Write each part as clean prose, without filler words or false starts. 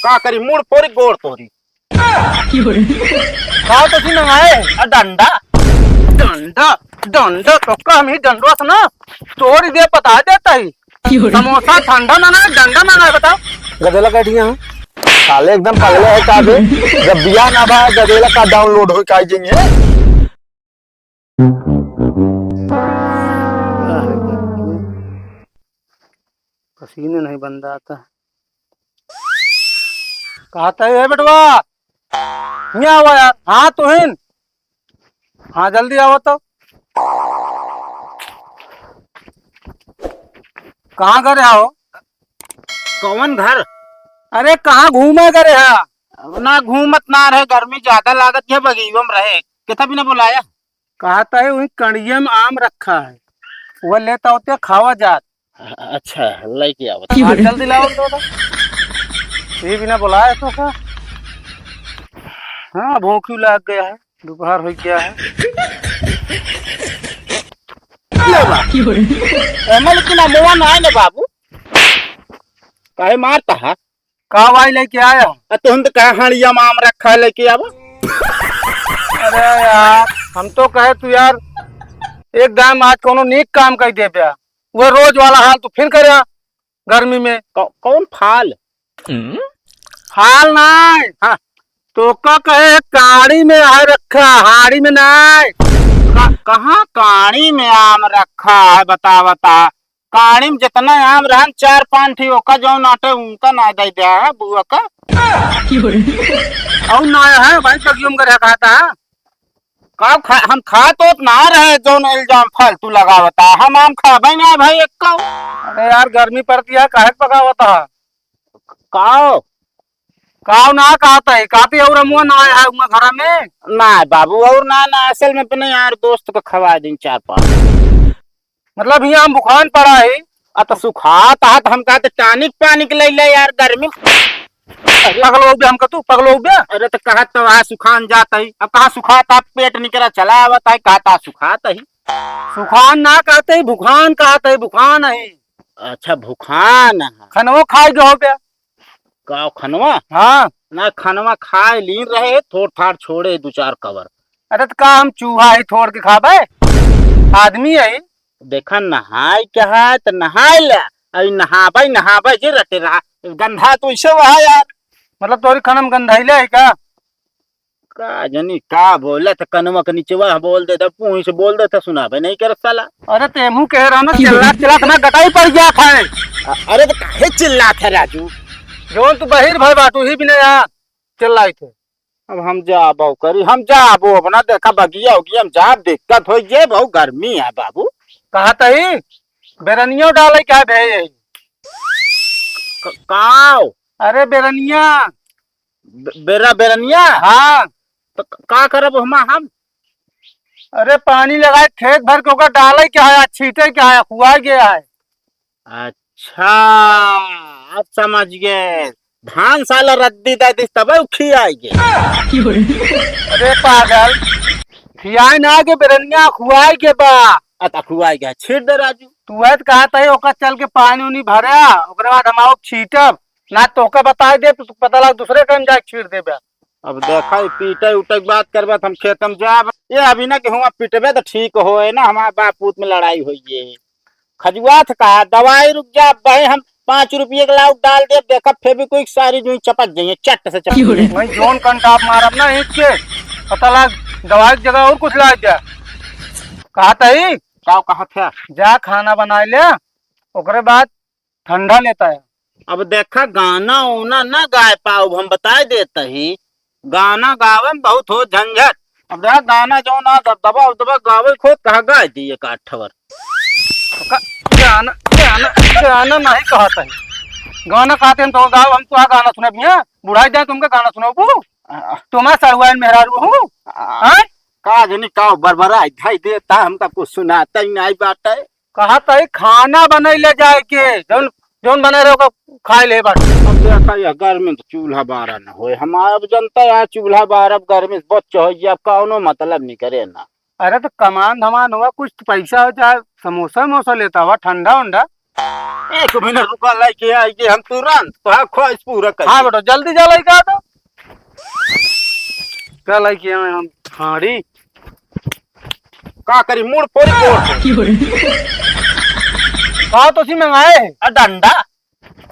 का करी मुड़ पोरी गोड़ तोरी खाओ तो सी मंगाए डंडा डंडा डंडा तो का हम ही डंडवा से ना तोड़ दे पता देता ही समोसा ठंडा मंगाए डंडा मंगाए बताओ। गदेला कैठिया साले एकदम पगले है काबे जब बिया ना बा गदेला का डाउनलोड हो काई जेंगे पसीने नहीं बंद आता। कहता है बेटवा यहाँ हुआ यार। हाँ तुहिन हाँ जल्दी आओ तो। कहाँ करे आओ? कौन घर? अरे कहाँ घूमे करे है? ना घूमत ना रहे गर्मी ज्यादा लागत है बगीचों में रहे कितना भी ना बुलाया। कहता है वही कड़िया में आम रखा है वह लेता होते खावा जात। अच्छा लेके आओ हाँ, जल्दी लाओ तो ये बिना बुलाए तो का। हाँ भूखी लग गया है दोपहर हो गया है। लेकिन अमुआ ना आए बाबू काहे मारता है का भाई लेके आया? तुम तो कहा हड़िया में आम रखा है लेके आओ। अरे यार हम तो कहे तू यार एकदम आज कोनो नीक काम कर दे पिया वो रोज वाला हाल तो फिर करे गर्मी में। कौन फाल? हाल नहीं हाँ तो का कहे काड़ी में आ रखा हाड़ी में नहीं। कहाँ काड़ी में आम रखा है बता बता। काड़ी में जितना आम रहा 4-5 थी ओका जो नाटे उनका ना दे दिया है बुआ का और ना है भाई बगियों में खाता है हम खा तो ना रहे जो इल्जाम फालतू लगावता हम आम खा भाई ना भाई एक। अरे यार गर्मी पड़ती है काहे पकावता है काओ काव ना कहता है काती और मुआ ना है उमा घर में ना बाबू और ना ना असल में अपने यार दोस्त को खवा दिन 4-5 मतलब यहाँ हम बुखान पड़ा है। तो सुखाता है तो हम कहते टानिक पानिक ले ले यार गर्मी पगलो बे हमका तू पगलो बे। अरे तो कहा तो वहाँ सुखान जाता ही अब कहा सुखाता पेट निकला चला आवता है कहता सुखाता ही। सुखान ना कहते ही भुखान कहते ही भुखान है। अच्छा भूखान खनवो खाए जो बे का खनवा? हाँ ना खनवा खाए लीन रहे थोड़ थाड़ छोड़े 2-4 कवर। अरे तो का हम चूहा ही छोड़ के खाबे आदमी है। देखा नहाय क्या है तो नहाय ले अभी नहाबे जे रटे रहा गंधा तो इसे वहा यार। मतलब तोरी खनम गंधाइले है का जानी का बोले तो कनवा के नीचे वह बोल देता पूही से बोल देता सुनाबे नहीं कर साला। अरे तेमू कह रहा ना चिल्ला चिल्ला ना गटाई पड़ गया था। अरे तो काहे चिल्ला था राजू? जो तू बहिर भाई बाटू ही भी नहीं यार चिल्लाई थे। अब हम जाबो करी हम जाबो अपना देखा बगिया होगी हम जाब दिक्कत हो ये बहुत गर्मी है बाबू। कहता ही बेरनियो डाले क्या भे काओ? अरे बेरनिया बेरनिया हाँ तो का करब हम? अरे पानी लगाए खेत भर के होकर डाले क्या है छीटे क्या है हुआ गया है। अच्छा अब समझ गए धान साला रद्दी दादी तब उखी आएगी। अरे पागल खियाए ना के बेरनिया खुआए के बा अता खुआई गया छीट दे राजू। तू है कहता है ओका चल के पानी उनी भरा ओकरे बाद हम छीटब ना तोका बता दे तो पता लग दूसरे टाइम जाके छीट दे बे। अब देखा पीटे उटे की बात करबा हम खेत में जाब ये अभी ना कि हुआ पीटबे तो ठीक हो ना हमारे बाप पूत में लड़ाई हुई है खजुआत का दवाई रुक जा भाई हम 5 रुपये का लाउट डाल दे देखा फिर कोई सारी जो चपक जाइए चट से चपक वही जोन कंटाप मारब ना एक के पता लग दवाई की जगह और कुछ ला जा। कहता ही कहा था जा खाना बना ले ओकरे बाद ठंडा लेता है। अब देखा गाना ओना ना गाय पाओ हम बता देता ही गाना गावे में बहुत हो झंझट। अब देखा गाना जो ना दबा दबा गावे खोद कहा गाय दिए का 8 वर गाना गाना गाना नहीं कहता है गाना कहते हम तो गाओ हम तो गाना सुने भैया बुढ़ाई जाए तुमका गाना सुनो तुम्हारा सरवाइन मेहरारू हूँ का जनी का बरबरा दिखाई देता हमका कुछ सुनाता ही नहीं बात है। कहता है खाना बने ले जाए के जौन जौन बने रहो खाए ले बात। अब देखा यह गर्मी में तो चूल्हा बारा न हो हमारा जनता यार चूल्हा बारा गर्मी से बच्चे हो अब कौनो मतलब नहीं करे ना। अरे तो कमान धमान हुआ कुछ पैसा हो चाहे समोसा वमोसा लेता हुआ ठंडा उंडा एक मिनट रुका, लेके आइए हम तुरंत तो ख्वाहिश पूरा कर। हाँ बेटा जल्दी जा लड़का तो क्या लाइक हम हाड़ी का करी मुड़ फोड़ फोड़ कहा तो सी मंगाए डंडा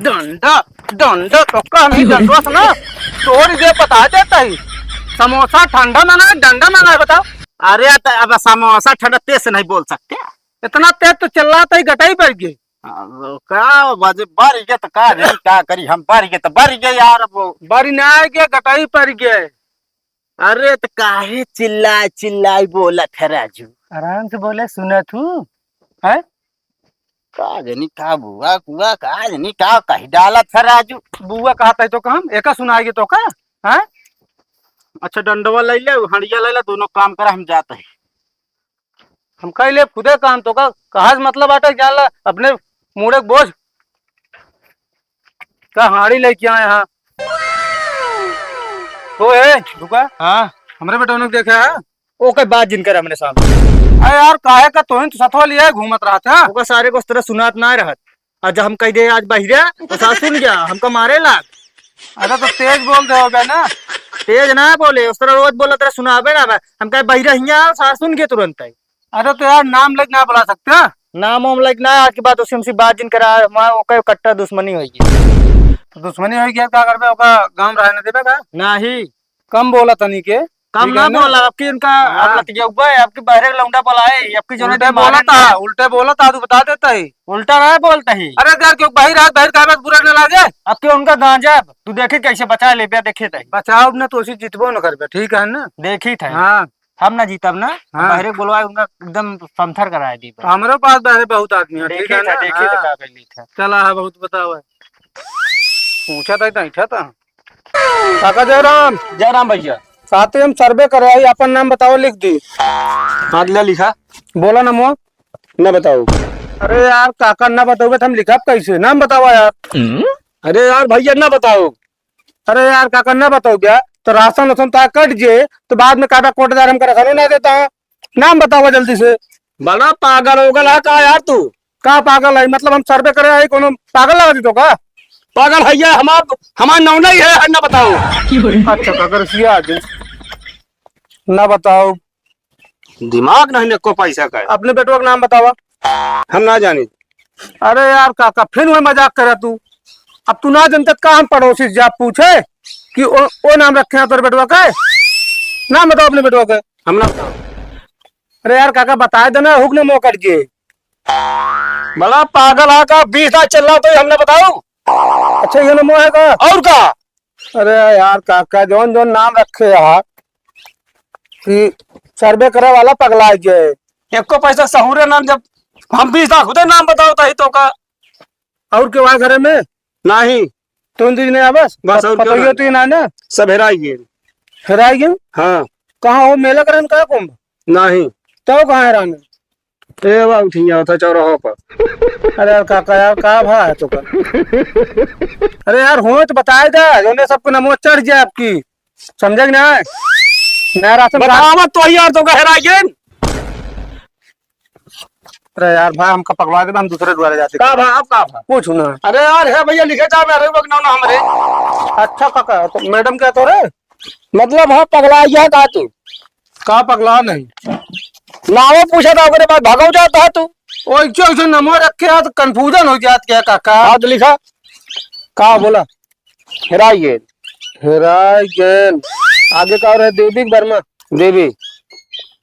डंडा डंडा तो का नहीं डंडा ना तोड़ दे बता देता ही समोसा ठंडा मंगाए डंडा मंगाए बताओ। अरे अब समोसा ठंडा तेज से नहीं बोल सकते। इतना तेज तो चिल्लाता ही गटाई पड़ गई। का बजे बारी गए तो का नहीं क्या करी हम, बारी गए तो बारी गए यार। अब बारी ना आ गया गटाई पड़ गया। अरे तो काहे चिल्लाए चिल्लाई बोला थे राजू। आराम से बोले सुना तू है का जनी का बुआ कुआ का जनी का कही डाला था राजू। बुआ कहता है तो हम एक सुनाएगी तो का है। अच्छा डंडवा ले ले हंडिया ले ले, दोनों काम करा हम जाते हैं। हम कह ले खुदे काम तो का कहा मतलब आटा जान ला अपने मुड़े बोझ का हाड़ी लेके आए यहाँ तो है रुका। हाँ हमरे बेटों ने देखा है ओके बात जिनकर हमने सामने अरे यार काहे का तो सतवा लिया घूमत रहा था ओका सारे को उस तरह सुनात ना रहत। आज जब हम कह दे आज बहिरे तो सास सुन गया हमको मारे लाग। अरे तो तेज बोल दे होगा ना तेज ना बोले उस तरह रोज बोला तरह सुनाबे ना हम कहे बहिरे हिया सास सुन के तुरंत ही। अरे तो यार नाम लेके ना बुला सकते नाम वाम लाइक ना आज की बात उससे बात जिन करा वहाँ ओके कट्टा दुश्मनी होगी। तो दुश्मनी हो गया क्या करबे ओका गांव रहने देबे का नहीं कम बोला तनी के कम ठीक ना है ना? बोला आपकी उनका आपका तजर्बा है आपकी बहरे का लौंडा बोला है आपकी जो उल्टे बोला था तू बता देता ही उल्टा ना बोलता ही। अरे यार क्यों बाहर आ बाहर का बुरा न लागे आपके उनका गांजा तू देखे कैसे बचा ले बिया देखे थे बचाओ न तो उसी जितबो न करबे ठीक है ना। देखी था हाँ हम ना जीतब ना हाँ। बहरे बोलवाए उनका एकदम समथर कराए दी हमारे पास बाहर बहुत आदमी है ठीक देखे है था ना। देखे था हाँ, का कर ली था। चला है बहुत बताओ है पूछा था इतना था काका जयराम भैया साथ ही हम सर्वे करवाई अपन नाम बताओ लिख दी हाथ ले लिखा बोला ना मो न बताओ। अरे यार काका ना बताओगे तो हम लिखा कैसे नाम बताओ यार। अरे यार भैया न बताओ। अरे यार काका ना बताओ क्या तो राशन वासन तो कट जे तो बाद में काटा कोटेदार हम रखा ना देता है। नाम बताओ जल्दी से। बड़ा पागल होगल है का यार तू का पागल है मतलब हम सर्वे करे आई कोनो पागल लगा दी तो का पागल भैया हमारा नाम नहीं है न बताओ। अच्छा काका रसिया ना बताओ दिमाग नहीं को पैसा का अपने बेटवा का नाम बतावा हम ना जाने। अरे यार काका फिर वही मजाक करे तू अब तू ना जनता का हम पड़ोसी से आप पूछे कि ओ नाम रखे हैं तेरे बेटवा का नाम बताओ अपने बेटवा का। हम ना अरे यार काका बताए देना हुक्म मो कर जे बड़ा पागल है का 20 साल चल रहा तो हमने बताओ। अच्छा ये नमो है का और का अरे यार काका जोन जोन नाम रखे यार कि सर्वे करे वाला पगला गए एक को पैसा सहूरे नाम जब हम 20 साल खुदे नाम बताओ तो का और के वहां घरे में नहीं तुम दीदी ने बस बस और पता क्यों तो ना ना सब हेराई गए। हेराई गए हाँ कहाँ हो मेला करन का कुंभ नहीं तो कहाँ हेराने उठिया था चौराहों पर। अरे यार काका यार का भा है तो का अरे यार हो तो बताए दे जोने सबको नमो चढ़ जाए आपकी समझे ना नया राशन बताओ तो यार तो का हेराई गए। अरे यार भाई हमका पकड़ा दे हम दूसरे द्वारा जाते का भा आप का भा पूछू ना। अरे यार है भैया लिखे जा मेरे बगना ना हमरे। अच्छा काका तो मैडम क्या तो रे मतलब हाँ पगला गया का तू का पगला नहीं नाम पूछा था ओकरे बाद भागो जाता है तू। ओ जो नंबर रखे हैं तो कंफ्यूजन हो जात क्या काका हाथ लिखा का बोला हेराई गए हेराई गेल आगे का और है देवी वर्मा देवी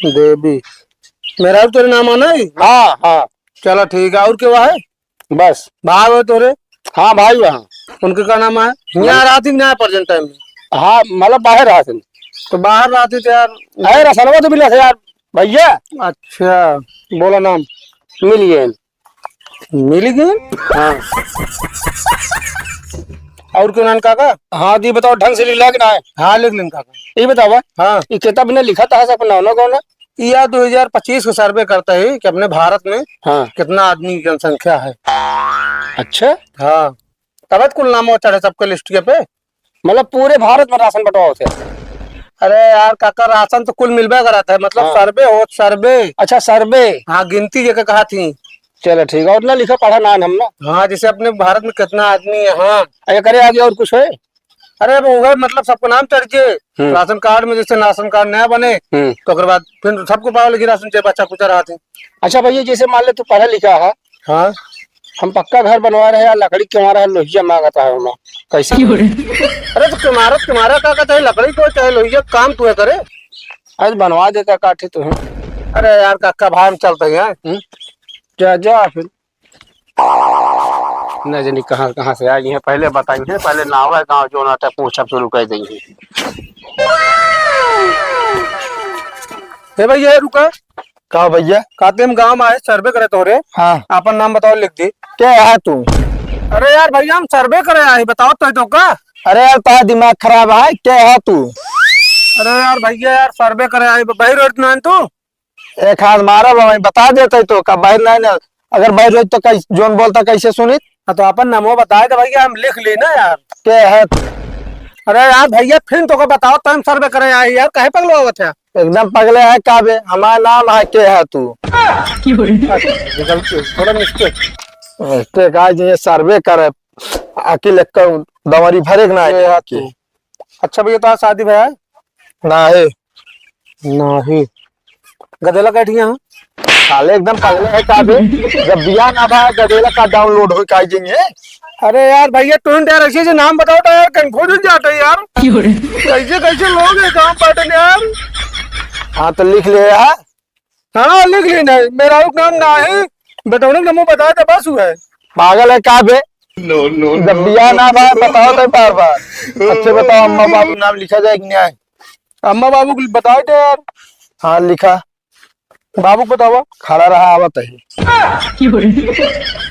देवी मेरा भी तेरे नाम आना है। हाँ हाँ चलो ठीक है और क्या है बस भाई हो तोरे हाँ भाई वहाँ उनके का नाम है यहाँ राती में प्रेजेंट टाइम में हाँ मतलब बाहर राशन तो बाहर राती थे यार है रसलवा तो मिला था यार भैया। अच्छा बोला नाम मिल गए मिल गए हाँ और क्यों नाम काका हाँ जी बताओ ढंग से लिखा कि ना है। हाँ लिख लें काका ये बताओ हाँ ये किताब ने लिखा था सब नाम कौन है। यह 2025 का सर्वे करता है कि अपने भारत में हाँ कितना आदमी की जनसंख्या है। अच्छा हाँ तब कुल नाम चढ़े सबके लिस्ट के पे मतलब पूरे भारत में राशन बंटवा होते हैं। अरे यार काका राशन तो कुल मिलबे कराता है मतलब हाँ। सर्वे हो सर्वे अच्छा सर्वे हाँ गिनती जगह कहा थी चलो ठीक है, उतना लिखा पढ़ा ना हम ना। हाँ, जैसे अपने भारत में कितना आदमी है। हाँ, अरे करे आगे और कुछ है? अरे वो है, मतलब सबको नाम चढ़िए। राशन कार्ड में जैसे राशन कार्ड नया बने तो ओकर बाद फिर सबको पाओ लगी राशन चाहिए, बच्चा कुछ रहते। अच्छा भैया, जैसे मान ले तू पढ़ा लिखा है, हाँ, हम पक्का घर बनवा रहे हैं, लकड़ी क्यों रहा है, लोहिया मांगता है ना, कैसे? अरे तो तुम्हारा का कहता है, लकड़ी को चाहे लोहिया, काम तू है करे। आज बनवा देता काठे तो है। अरे यार काका भाई में चलते हैं। जा जा फिर। न जानी कहाँ कहाँ से आई है, पहले बताइए, पहले नाव है गाँव जो नाटा पूछा शुरू कर देंगे। हे भैया रुका, कहा भैया? कहते हम गाँव में आए सर्वे करे तोरे। हाँ, अपन नाम बताओ, लिख दी। क्या है तू? अरे यार भैया हम सर्वे करे आए, बताओ तो का। अरे यार तारा दिमाग खराब है, क्या है तू? अरे यार भैया यार सर्वे करे आए, बाहर रोड ना तू। एक हाथ मारा भाई, बता देते तो का बाहर नहीं ना, अगर बाहर रोज तो कैसे जोन बोलता कैसे सुनी? हाँ, तो अपन नामो बताए तो भैया हम लिख ली ना यार। क्या है? अरे यार भैया फिर तो को बताओ, तो हम सर्वे करे आए यार, कहे पगलो होते हैं। एकदम पगले है काबे, हमारा नाम है क्या है तू? थोड़ा मिस्टेक। मिस्टेक आज ये सर्वे करे अकेले दवारी भरे ना है तू। अच्छा भैया, तो शादी भैया ना है नहीं, गदेला बैठी यहाँ। साले एकदम पगले है काबे, जब बिया ना भा गदेला का डाउनलोड हो का जाएंगे। अरे यार भैया तुम यार ऐसे से नाम बताओ तो यार कंफ्यूज हो जाते हैं यार। कैसे कैसे लोग है काम पाते यार। हाँ तो लिख ले यार। हाँ लिख ली, नहीं मेरा नाम ना है, बताओ ना नमो बताया तो बस हुआ है। पागल है काबे, जब बिया ना भा बताओ तो बार बार। अच्छे बताओ, अम्मा बाबू नाम लिखा जाए कि नहीं? अम्मा बाबू को बताओ तो यार। हाँ लिखा। बाबू को बताओ। खड़ा रहा आवत है।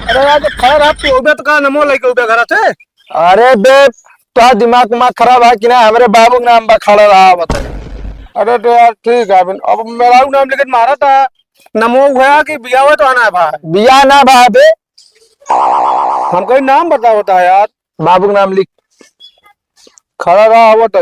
अरे यार जब खैर आप तो का नमो लेके उबे घर से। अरे बे तो दिमाग उमाग खराब है कि ना, हमारे बाबू के नाम बा खड़ा रहा आवत है। अरे तो यार ठीक है, अब मेरा नाम लेके मारा था, नमो हुआ कि बिया हुआ तो आना है भाई। बिया ना भा बे, हमको नाम बताओ होता है यार। बाबू के नाम लिख। खड़ा रहा हुआ तो